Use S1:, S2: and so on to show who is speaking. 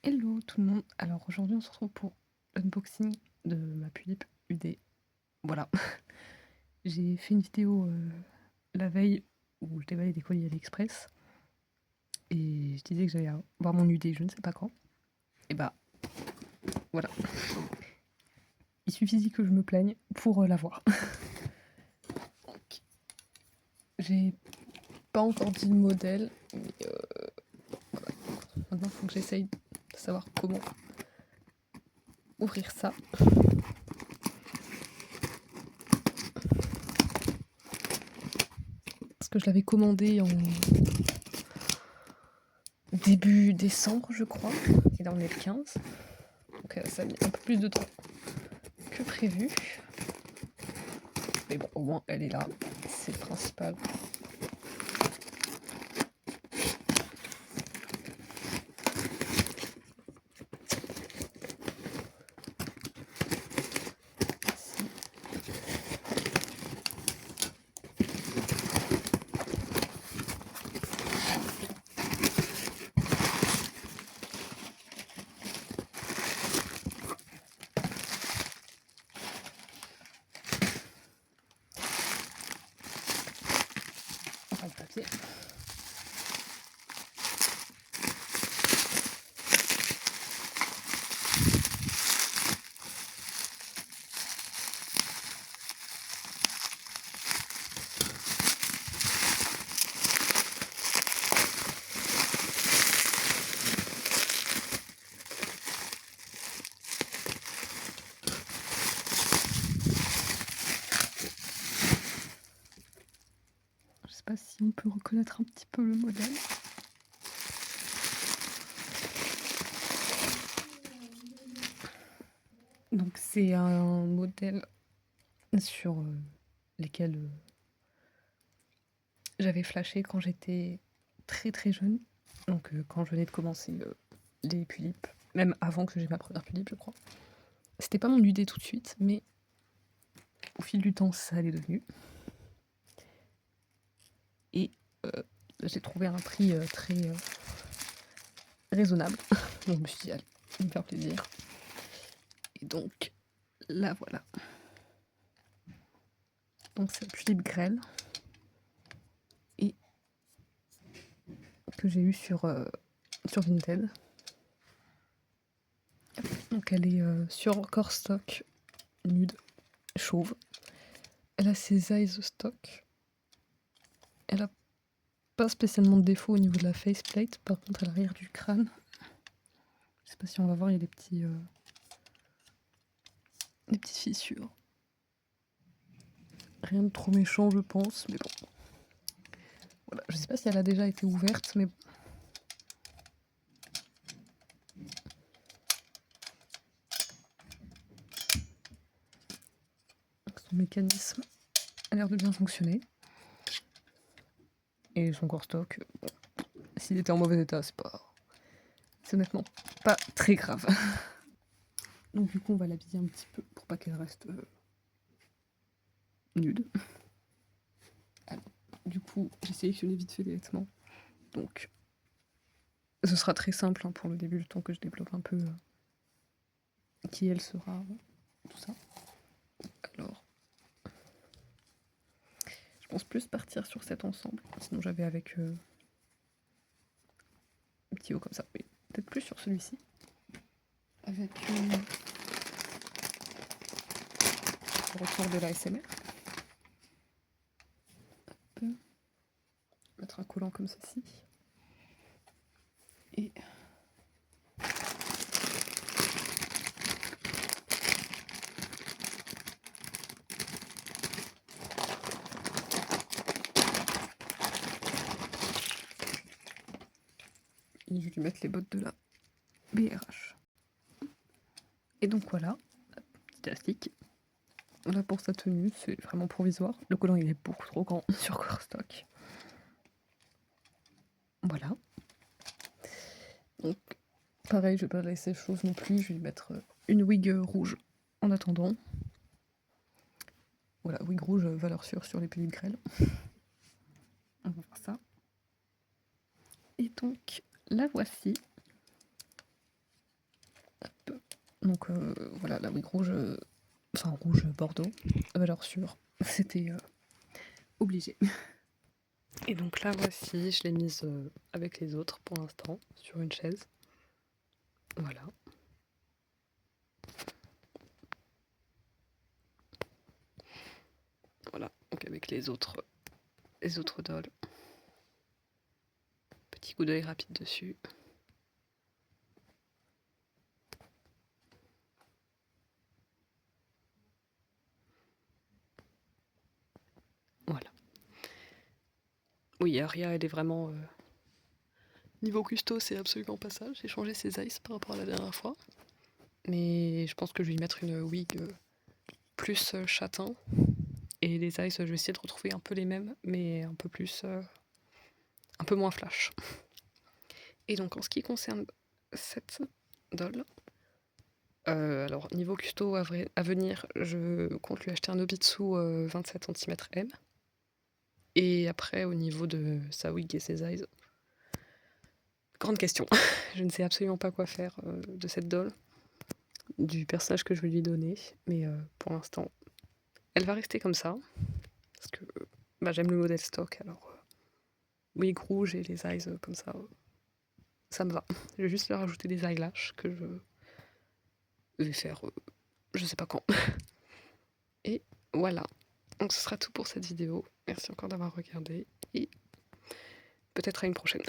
S1: Hello tout le monde. Alors aujourd'hui on se retrouve pour l'unboxing de ma Pulip UD. Voilà. J'ai fait une vidéo la veille où je déballais des colis AliExpress et je disais que j'allais avoir mon UD je ne sais pas quand. Et bah voilà. Il suffisait que je me plaigne pour l'avoir. Donc, j'ai pas encore dit le modèle, mais voilà. Maintenant il faut que j'essaye de savoir comment ouvrir ça. Parce que je l'avais commandé en début décembre, je crois. Et là, on est le 15. Donc, ça a mis un peu plus de temps que prévu. Mais bon, au moins, elle est là. C'est le principal. On va le papier. Je sais pas si on peut reconnaître un petit peu le modèle. Donc c'est un modèle sur lesquels j'avais flashé quand j'étais très très jeune. Donc quand je venais de commencer les Pulip, même avant que j'ai ma première Pulip je crois. C'était pas mon UD tout de suite, mais au fil du temps ça l'est devenu. Et j'ai trouvé un prix très raisonnable. Donc je me suis dit, allez, me faire plaisir. Et donc, là voilà. Donc c'est Pulip Grêle. Et que j'ai eu sur Vinted. Donc elle est sur Core Stock, nude, chauve. Elle a ses eyes stock. Elle a pas spécialement de défaut au niveau de la faceplate. Par contre, à l'arrière du crâne, je sais pas si on va voir, il y a des petites fissures. Rien de trop méchant, je pense, mais bon. Voilà, je sais pas si elle a déjà été ouverte, mais bon. Son mécanisme a l'air de bien fonctionner. Et son corps stock, bon, s'il était en mauvais état, c'est honnêtement pas très grave. Donc du coup, on va l'habiller un petit peu pour pas qu'elle reste nude. Alors, du coup, j'ai sélectionné vite fait les vêtements. Donc, ce sera très simple hein, pour le début, le temps que je développe un peu qui elle sera, tout ça. Alors, je pense plus partir sur cet ensemble. Sinon, j'avais avec un petit haut comme ça. Mais peut-être plus sur celui-ci. Avec le retour de la SMR. Mettre un collant comme ceci. Et je vais lui mettre les bottes de la BRH. Et donc voilà, petit élastique. Là pour sa tenue, c'est vraiment provisoire. Le collant il est beaucoup trop grand sur Core Stock. Voilà. Donc pareil, je vais pas laisser chose non plus, je vais lui mettre une wig rouge en attendant. Voilà, wig rouge, valeur sûre sur les Pulip Grêle. On va voir ça. Et donc, la voici. Donc voilà, la wig rouge, enfin rouge bordeaux, valeur sûre, c'était obligé. Et donc là voici, je l'ai mise avec les autres pour l'instant, sur une chaise. Voilà. Voilà, donc avec les autres dolls. Petit coup d'œil rapide dessus. Voilà. Oui, Aria, elle est vraiment... Niveau custo, c'est absolument pas ça. J'ai changé ses eyes par rapport à la dernière fois. Mais je pense que je vais lui mettre une wig plus châtain. Et les eyes, je vais essayer de retrouver un peu les mêmes, mais un peu plus... un peu moins flash. Et donc en ce qui concerne cette doll, alors niveau custo à venir, je compte lui acheter un Nobitsu 27 cm M. Et après au niveau de sa wig et ses eyes, grande question. Je ne sais absolument pas quoi faire de cette doll, du personnage que je vais lui donner, mais pour l'instant, elle va rester comme ça, parce que j'aime le modèle stock, alors wig rouge et les eyes comme ça, ça me va. Je vais juste leur rajouter des eyelashes que je vais faire je sais pas quand. Et voilà. Donc ce sera tout pour cette vidéo. Merci encore d'avoir regardé et peut-être à une prochaine.